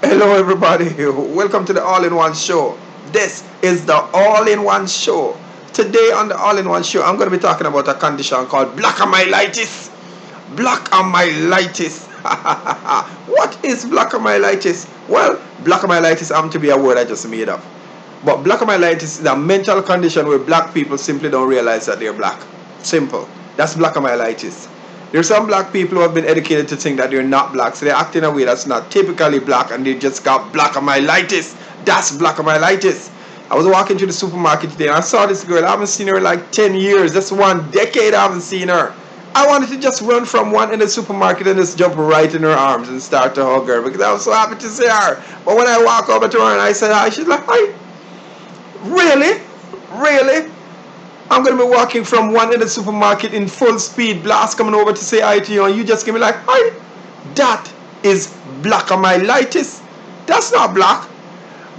Hello, everybody. Welcome to the All in One Show. This is the All in One Show. Today, on the All in One Show, I'm going to be talking about a condition called black amyelitis. Black amyelitis. What is black amyelitis? Well, black amyelitis happens to be a word I just made up. But black amyelitis is a mental condition where black people simply don't realize that they're black. Simple. That's black amyelitis. There's some black people who have been educated to think that they're not black, so they act in a way that's not typically black, and they just got black amyelitis. That's black amyelitis. I was walking to the supermarket today and I saw this girl. I haven't seen her in like 10 years. That's 1 decade I haven't seen her. I wanted to just run from one in the supermarket and just jump right in her arms and start to hug her because I was so happy to see her. But when I walk over to her and I said hi, she's like, hi. Really? Really? I'm going to be walking from one in the supermarket in full speed, blast coming over to say hi to you, and you just give me like, hi. That is black amyelitis. That's not black.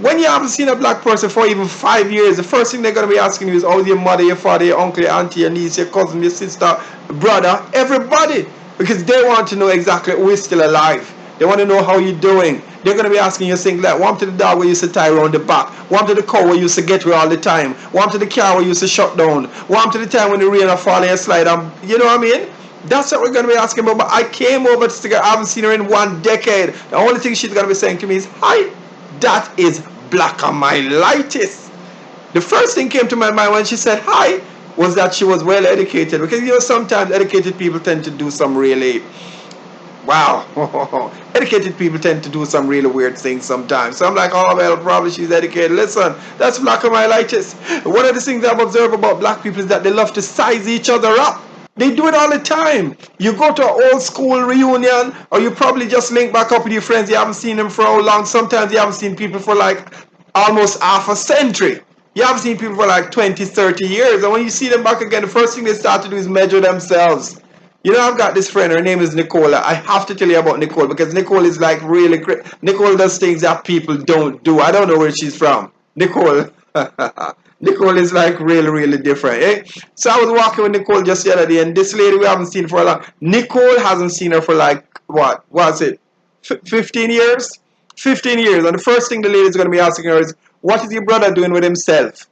When you haven't seen a black person for even 5 years, the first thing they're going to be asking you is, how's your mother, your father, your uncle, your auntie, your niece, your cousin, your sister, brother, everybody. Because they want to know exactly who is still alive. They want to know how you're doing. They're going to be asking you things like, what happened to the dog where you used to tie around the back? What happened to the car where you used to get with all the time? What happened to the car where you used to shut down? What happened to the time when the rain or fall and you slide? You know what I mean? That's what we're going to be asking about. But I came over to see her. I haven't seen her in 1 decade. The only thing she's going to be saying to me is, hi. That is black amyelitis. The first thing came to my mind when she said hi was that she was well educated. Because, sometimes educated people tend to do some really... Wow. Educated people tend to do some really weird things sometimes. So I'm like, oh, well, probably she's educated. Listen, that's black amyelitis. One of the things I've observed about black people is that they love to size each other up. They do it all the time. You go to an old school reunion, or you probably just link back up with your friends. You haven't seen them for how long. Sometimes you haven't seen people for like almost half a century. You haven't seen people for like 20, 30 years. And when you see them back again, the first thing they start to do is measure themselves. I've got this friend, her name is Nicola. I have to tell you about Nicole because Nicole is like really great. Nicole does things that people don't do. I don't know where she's from. Nicole. Nicole is like really, really different. Eh? So I was walking with Nicole just the other day, and this lady we haven't seen for a long. Nicole hasn't seen her for like, what was it? 15 years? 15 years. And the first thing the lady is going to be asking her is, what is your brother doing with himself?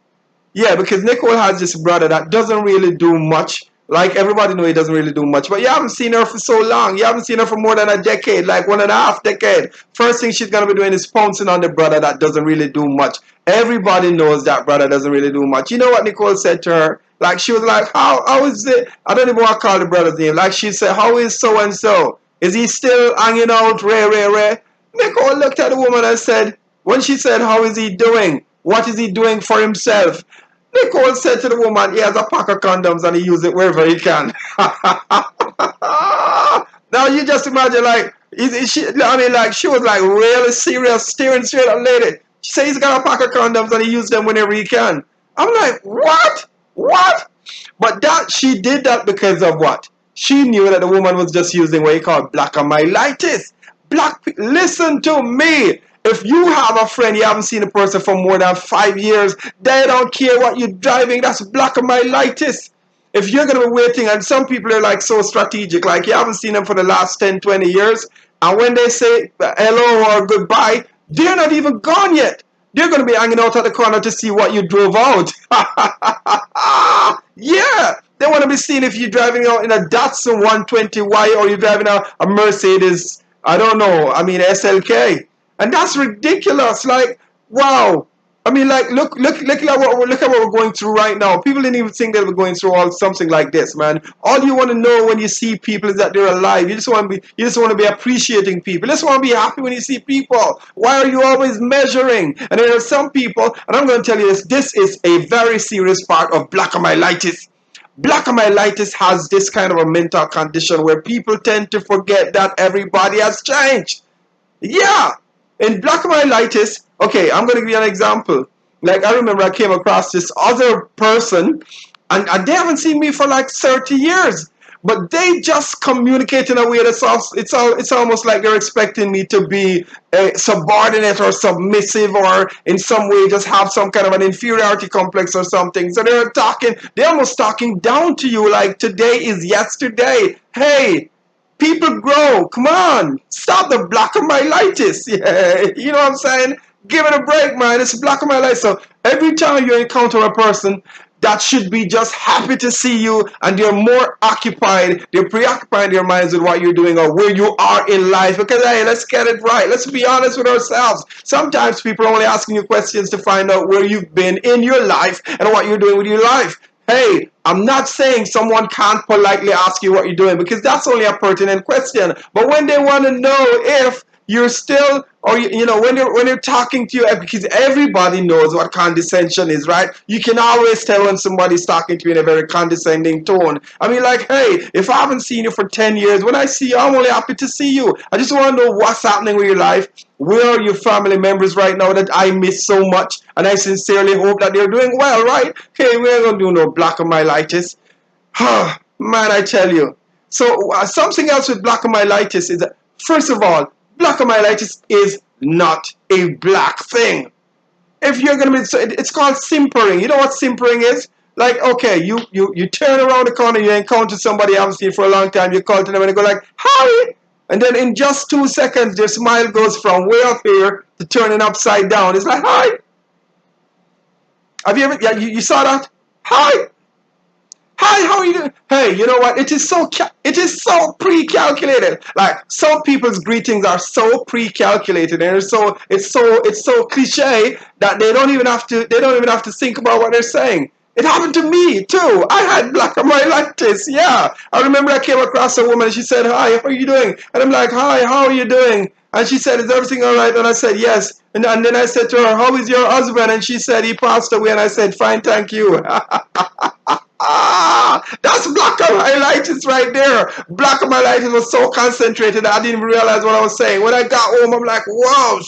Yeah, because Nicole has this brother that doesn't really do much. Like everybody know he doesn't really do much, but you haven't seen her for so long. You haven't seen her for more than a decade, like 1.5 decades. First thing she's gonna be doing is pouncing on the brother that doesn't really do much. Everybody knows that brother doesn't really do much. You know what Nicole said to her? Like she was like, how is it? I don't even want to call the brother's name. Like she said, how is so and so? Is he still hanging out? Ray? Nicole looked at the woman and said, when she said, how is he doing? What is he doing for himself? Nicole said to the woman, he has a pack of condoms and he uses it wherever he can. Now you just imagine, like, she was like really serious, staring straight at the lady. She said he's got a pack of condoms and he uses them whenever he can. I'm like, what? What? But that she did that because of what? She knew that the woman was just using what you call black amyelitis. Listen to me. If you have a friend, you haven't seen a person for more than 5 years, they don't care what you're driving. That's black amyelitis. If you're going to be waiting, and some people are like so strategic, like you haven't seen them for the last 10, 20 years, and when they say hello or goodbye, they're not even gone yet. They're going to be hanging out at the corner to see what you drove out. Yeah, they want to be seeing if you're driving out in a Datsun 120Y or you're driving a Mercedes, I don't know, SLK. And that's ridiculous. Like, wow. I mean, like, look at what we're going through right now. People didn't even think they were going through all something like this, man. All you want to know when you see people is that they're alive. You just want to be appreciating people. You just want to be happy when you see people. Why are you always measuring? And there are some people, and I'm going to tell you this is a very serious part of black amyelitis. Black amyelitis has this kind of a mental condition where people tend to forget that everybody has changed. Yeah. In black amyelitis, okay, I'm going to give you an example. Like, I remember I came across this other person, and they haven't seen me for like 30 years. But they just communicate in a way that's it's almost like they're expecting me to be subordinate or submissive or in some way just have some kind of an inferiority complex or something. So they're almost talking down to you like today is yesterday. Hey, People grow. Come on. Stop the black and whiteitis. Yeah. You know what I'm saying? Give it a break, man. It's black and white. So every time you encounter a person that should be just happy to see you and they're more occupied, they're preoccupied their minds with what you're doing or where you are in life. Because hey, let's get it right. Let's be honest with ourselves. Sometimes people are only asking you questions to find out where you've been in your life and what you're doing with your life. Hey, I'm not saying someone can't politely ask you what you're doing because that's only a pertinent question. But when they want to know if you're still, or when they're talking to you, because everybody knows what condescension is, right? You can always tell when somebody's talking to you in a very condescending tone. I mean, like, hey, if I haven't seen you for 10 years, when I see you, I'm only happy to see you. I just want to know what's happening with your life. Where are your family members right now that I miss so much? And I sincerely hope that they're doing well, right? Okay, we ain't gonna do no black and myelitis. Man, I tell you. So something else with black and myelitis is that, first of all, black and myelitis is not a black thing. If you're gonna be, so it's called simpering. You know what simpering is? Like, okay, you turn around the corner, you encounter somebody you haven't seen for a long time, you call to them and they go like, hi! And then in just 2 seconds, their smile goes from way up here to turning upside down. It's like, hi! Have you ever, yeah, you saw that? Hi! Hi, how are you doing? Hey, you know what? It is so pre-calculated. Like some people's greetings are so pre-calculated, and it's so cliche that they don't even have to think about what they're saying. It happened to me too. I had black and white like this. Yeah, I remember I came across a woman. And she said, "Hi, how are you doing?" And I'm like, "Hi, how are you doing?" And she said, "Is everything all right?" And I said, "Yes." And then I said to her, "How is your husband?" And she said, "He passed away." And I said, "Fine, thank you." That's black and highlights right there. Black and highlights was so concentrated that I didn't even realize what I was saying. When I got home, I'm like, whoa,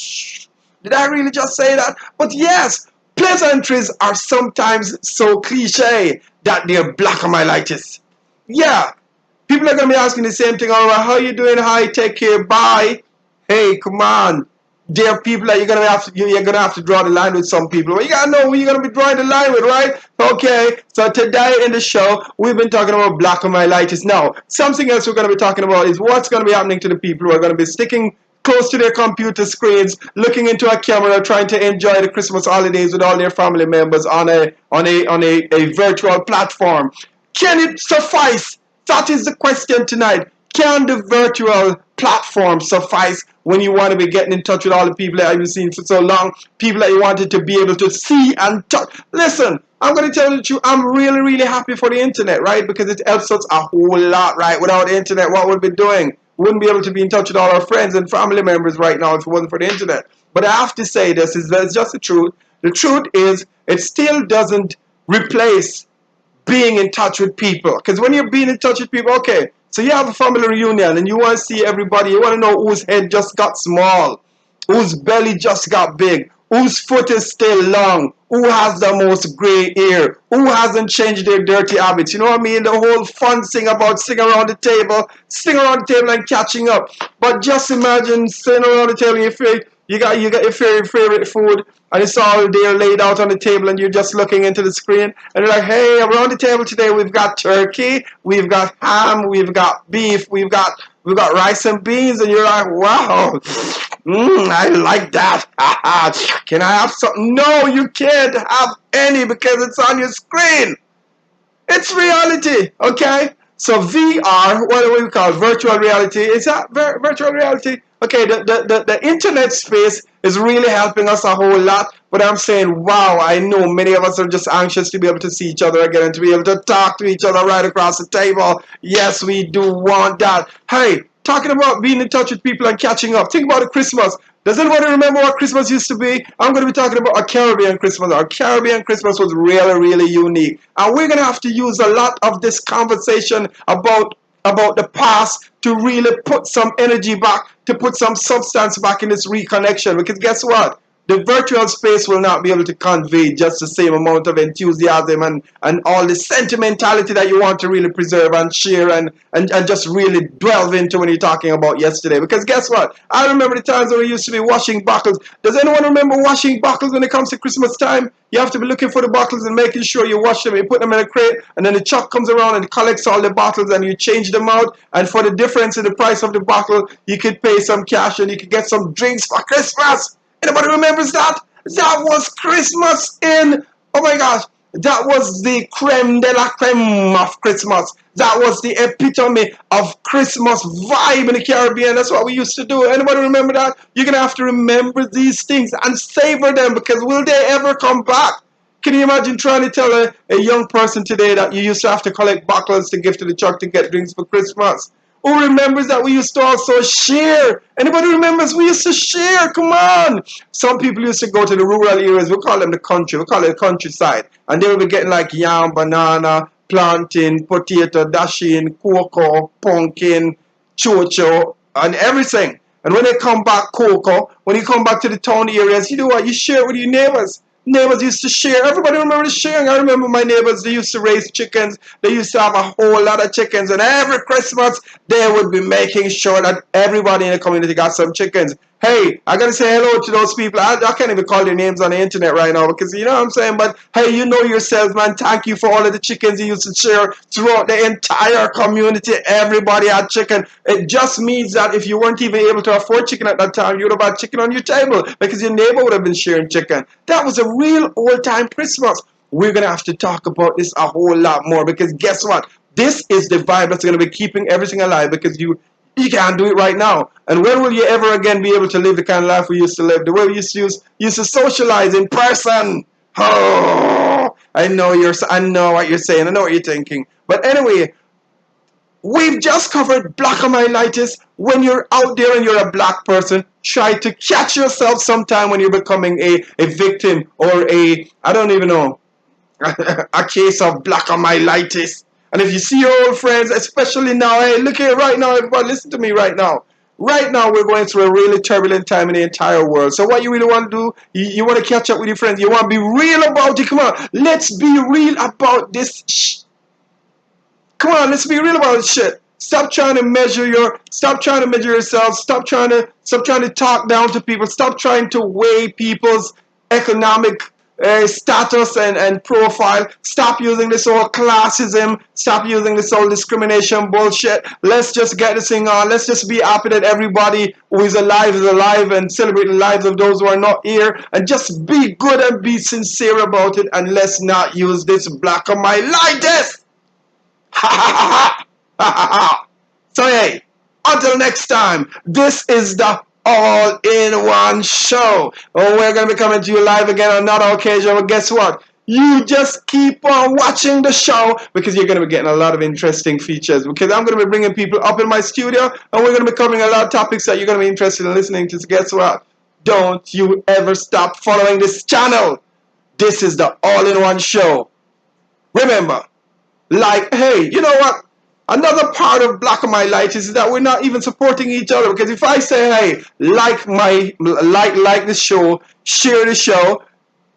did I really just say that? But yes, pleasantries are sometimes so cliche that they're black and highlights. Yeah, people are going to be asking the same thing. All right, how you doing? Hi, take care, bye. Hey, come on. There are people that you're gonna have to draw the line with some people. Well, you gotta know who you're gonna be drawing the line with, right? Okay. So today in the show, we've been talking about black and myelitis. Now, something else we're gonna be talking about is what's gonna be happening to the people who are gonna be sticking close to their computer screens, looking into a camera, trying to enjoy the Christmas holidays with all their family members on a virtual platform. Can it suffice? That is the question tonight. Can the virtual platform suffice when you want to be getting in touch with all the people that you've seen for so long, people that you wanted to be able to see and touch? Listen, I'm going to tell you the truth. I'm really, really happy for the internet, right? Because it helps us a whole lot, right? Without the internet, what would we be doing? We wouldn't be able to be in touch with all our friends and family members right now if it wasn't for the internet. But I have to say this is that's just the truth. The truth is it still doesn't replace being in touch with people. Because when you're being in touch with people, okay, so you have a family reunion and you want to see everybody, you want to know whose head just got small, whose belly just got big, whose foot is still long, who has the most gray hair, who hasn't changed their dirty habits. You know what I mean? The whole fun thing about sitting around the table and catching up. But just imagine sitting around the table and you got your favorite food and it's all there laid out on the table and you're just looking into the screen and you're like, hey, around the table today we've got turkey, we've got ham, we've got beef, we've got rice and beans, and you're like, wow, I like that. Can I have some? No, you can't have any because it's on your screen. It's reality, okay? So VR, what do we call virtual reality? Is that virtual reality? Okay, the internet space is really helping us a whole lot. But I'm saying, wow, I know many of us are just anxious to be able to see each other again and to be able to talk to each other right across the table. Yes, we do want that. Hey, talking about being in touch with people and catching up. Think about the Christmas. Does anybody remember what Christmas used to be? I'm going to be talking about a Caribbean Christmas. Our Caribbean Christmas was really, really unique. And we're going to have to use a lot of this conversation about the past to really put some energy back, to put some substance back in this reconnection. Because guess what? The virtual space will not be able to convey just the same amount of enthusiasm and all the sentimentality that you want to really preserve and share and just really delve into when you're talking about yesterday. Because guess what? I remember the times when we used to be washing bottles. Does anyone remember washing bottles when it comes to Christmas time? You have to be looking for the bottles and making sure you wash them. You put them in a crate, and then the truck comes around and collects all the bottles, and you change them out. And for the difference in the price of the bottle, you could pay some cash and you could get some drinks for Christmas. Anybody remembers that? That was Christmas in, oh my gosh, that was the creme de la creme of Christmas. That was the epitome of Christmas vibe in the Caribbean. That's what we used to do. Anybody remember that? You're going to have to remember these things and savor them, because will they ever come back? Can you imagine trying to tell a young person today that you used to have to collect bottles to give to the truck to get drinks for Christmas? Who remembers that we used to also share? Anybody remembers we used to share? Come on. Some people used to go to the rural areas. We call them the country. We call it the countryside. And they will be getting like yam, banana, plantain, potato, dasheen, cocoa, pumpkin, chocho, and everything. And when they come back, cocoa, when you come back to the town areas, you do what? You share with your neighbors. Neighbors used to share. Everybody remember sharing. I remember my neighbors, they used to raise chickens. They used to have a whole lot of chickens. And every Christmas, they would be making sure that everybody in the community got some chickens. Hey, I gotta say hello to those people. I can't even call their names on the internet right now, because you know what I'm saying. But hey, you know yourselves, man. Thank you for all of the chickens you used to share throughout the entire community. Everybody had chicken. It just means that if you weren't even able to afford chicken at that time, you would have had chicken on your table because your neighbor would have been sharing chicken. That was a real old time Christmas. We're gonna have to talk about this a whole lot more, because guess what? This is the vibe that's gonna be keeping everything alive, because you can't do it right now. And when will you ever again be able to live the kind of life we used to live? The way we used to socialize in person. Oh, I know what you're saying. I know what you're thinking. But anyway, we've just covered black when you're out there and you're a black person. Try to catch yourself sometime when you're becoming a victim or I don't even know, a case of black. And if you see your old friends, especially now, hey, look here right now, everybody, listen to me right now. Right now, we're going through a really turbulent time in the entire world. So what you really want to do, you want to catch up with your friends. You want to be real about it. Come on, let's be real about this. Come on, let's be real about this shit. Stop trying to measure yourself. Stop trying to talk down to people. Stop trying to weigh people's economic status and profile. Stop using this whole classism. Stop using this whole discrimination bullshit. Let's just get this thing on. Let's just be happy that everybody who is alive and celebrate the lives of those who are not here. And just be good and be sincere about it. And let's not use this black on my lightest. Ha ha ha ha ha ha. So hey, until next time, this is the all-in-one show. Oh, we're going to be coming to you live again on another occasion. But guess what? You just keep on watching the show, because you're going to be getting a lot of interesting features. Because I'm going to be bringing people up in my studio, and we're going to be covering a lot of topics that you're going to be interested in listening to. So guess what? Don't you ever stop following this channel. This is the all-in-one show. Remember, hey, you know what? Another part of Black on My Light is that we're not even supporting each other. Because if I say, hey, like the show, share the show,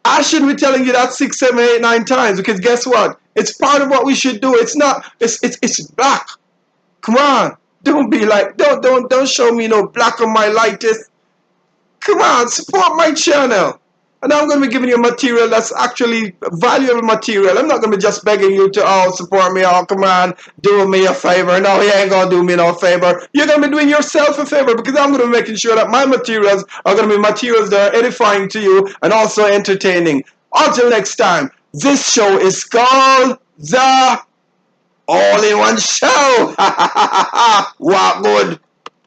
I should be telling you that 6, 7, 8, 9 times. Because guess what? It's part of what we should do. It's not. It's black. Come on, don't be like, don't show me no Black on My Lightest. Come on, support my channel. And I'm going to be giving you material that's actually valuable material. I'm not going to be just begging you to, support me. Oh, come on, do me a favor. No, you ain't going to do me no favor. You're going to be doing yourself a favor, because I'm going to be making sure that my materials are going to be materials that are edifying to you and also entertaining. Until next time, this show is called The All-in-One Show. What good?